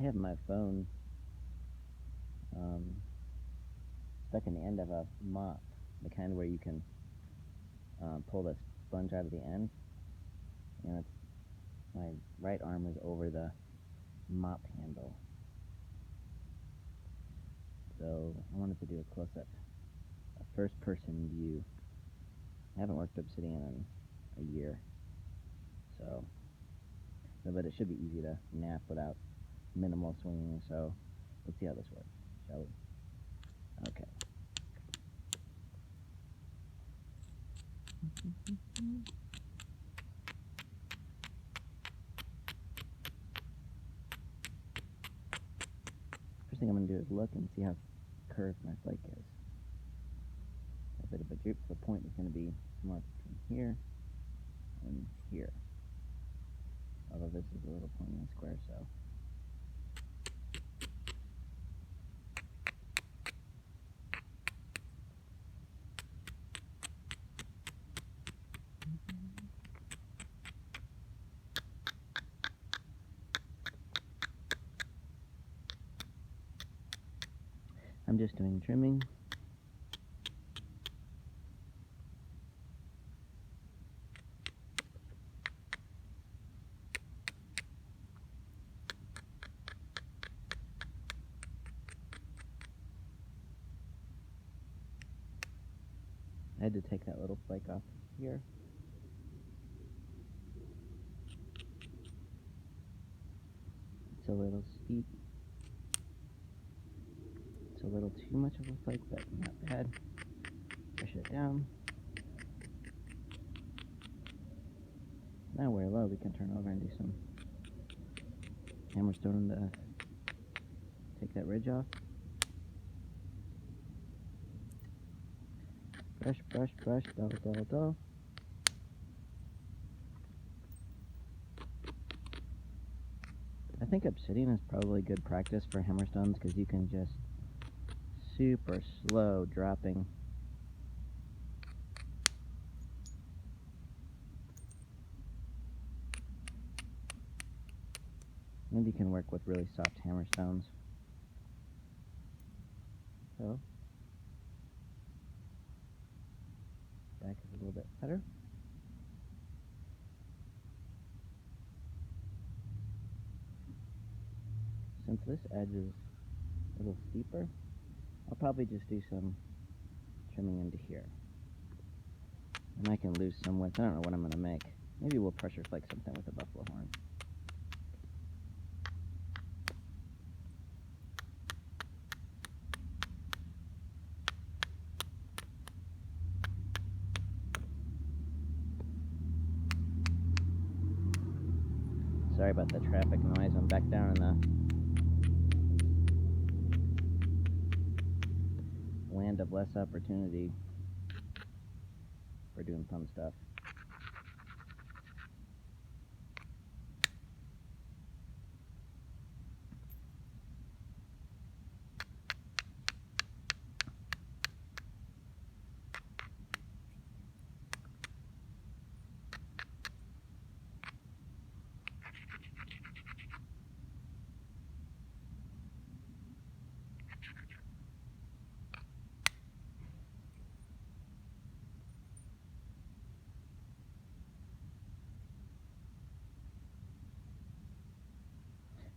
I have my phone stuck in the end of a mop, the kind where you can pull the sponge out of the end. And it's, my right arm is over the mop handle. So I wanted to do a close-up, a first-person view. I haven't worked obsidian in a year, so, but it should be easy to nap without minimal swinging, so let's see how this works, shall we? Okay. First thing I'm going to do is look and see how curved my flake is. A bit of a droop, so the point is going to be somewhere between here and here. Although this is a little pointy and square, so. I'm just doing trimming. I had to take that little flake off here. It's a little steep. It's a little too much of a flake, but not bad. Push it down. Now we're low, we can turn over and do some hammerstone to take that ridge off. Brush, brush, brush, dull, dull, dull. I think obsidian is probably good practice for hammerstones because you can just super slow dropping. Maybe you can work with really soft hammerstones. So, back is a little bit better. Since this edge is a little steeper, I'll probably just do some trimming into here. And I can lose some width. I don't know what I'm going to make. Maybe we'll pressure flake something with a buffalo horn. Sorry about the traffic noise. I'm back down in the land of less opportunity for doing fun stuff.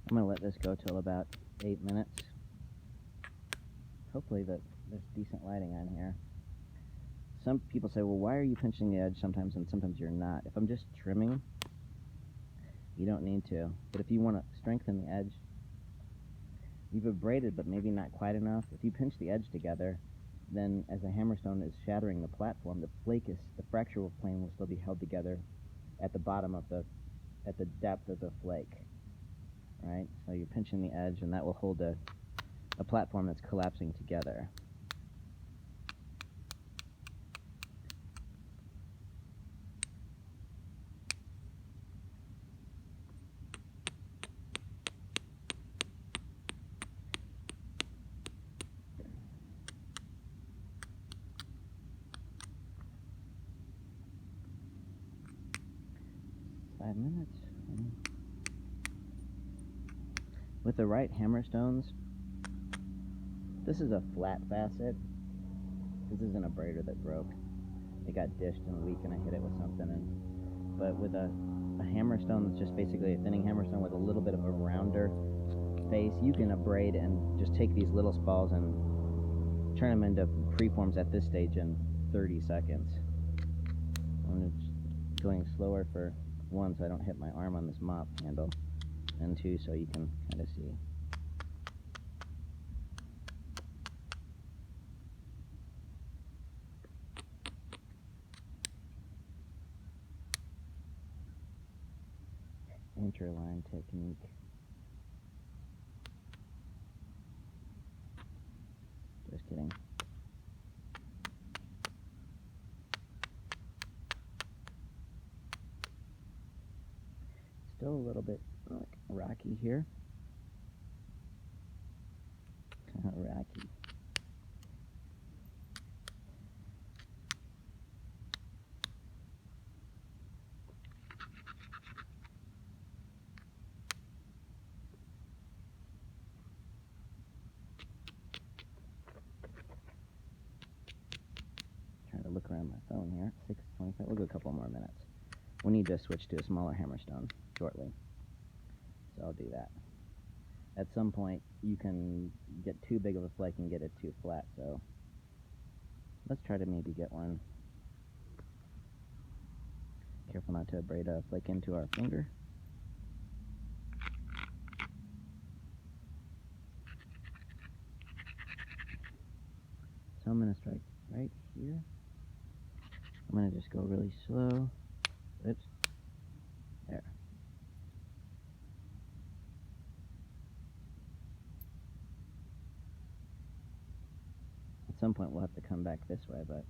I'm going to let this go till about 8 minutes. Hopefully that there's decent lighting on here. Some people say, well, why are you pinching the edge sometimes and sometimes you're not? If I'm just trimming, you don't need to. But if you want to strengthen the edge, you've abraded but maybe not quite enough. If you pinch the edge together, then as the hammerstone is shattering the platform, the fractural plane will still be held together at the bottom of at the depth of the flake. Right? So you're pinching the edge and that will hold a platform that's collapsing together. Minutes. With the right hammerstones, this is a flat facet. This isn't a braided that broke. It got dished in a week and I hit it with something. But with a hammerstone that's just basically a thinning hammerstone with a little bit of a rounder face, you can abrade and just take these little spalls and turn them into freeforms at this stage in 30 seconds. I'm just going slower for one so I don't hit my arm on this mop handle, and two so you can kind of see. Interline technique. Just kidding. Still a little bit like rocky here. Rocky. Trying to look around my phone here. 6:25. We'll go a couple more minutes. We'll need to switch to a smaller hammerstone shortly, so I'll do that. At some point, you can get too big of a flake and get it too flat, so let's try to maybe get one. Careful not to braid a flake into our finger. So I'm going to strike right here. I'm going to just go really slow. Oops. There. At some point we'll have to come back this way, but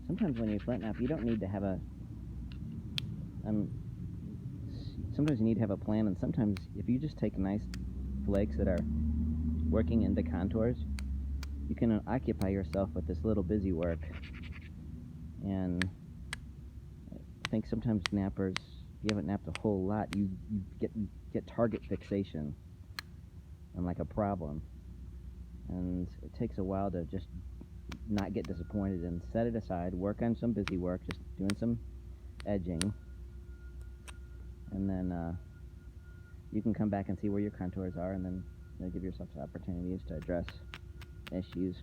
sometimes when you flint knap, you don't need to have a sometimes you need to have a plan, and sometimes if you just take nice flakes that are working into contours, you can occupy yourself with this little busy work. And I think sometimes nappers, if you haven't napped a whole lot, you get target fixation and like a problem, and it takes a while to just not get disappointed and set it aside, work on some busy work, just doing some edging, and then you can come back and see where your contours are, and then give yourself opportunities to address issues.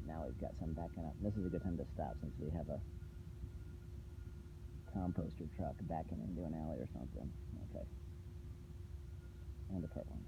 Now we've got some backing up. This is a good time to stop since we have a composter truck backing into an alley or something. Okay. And a part one.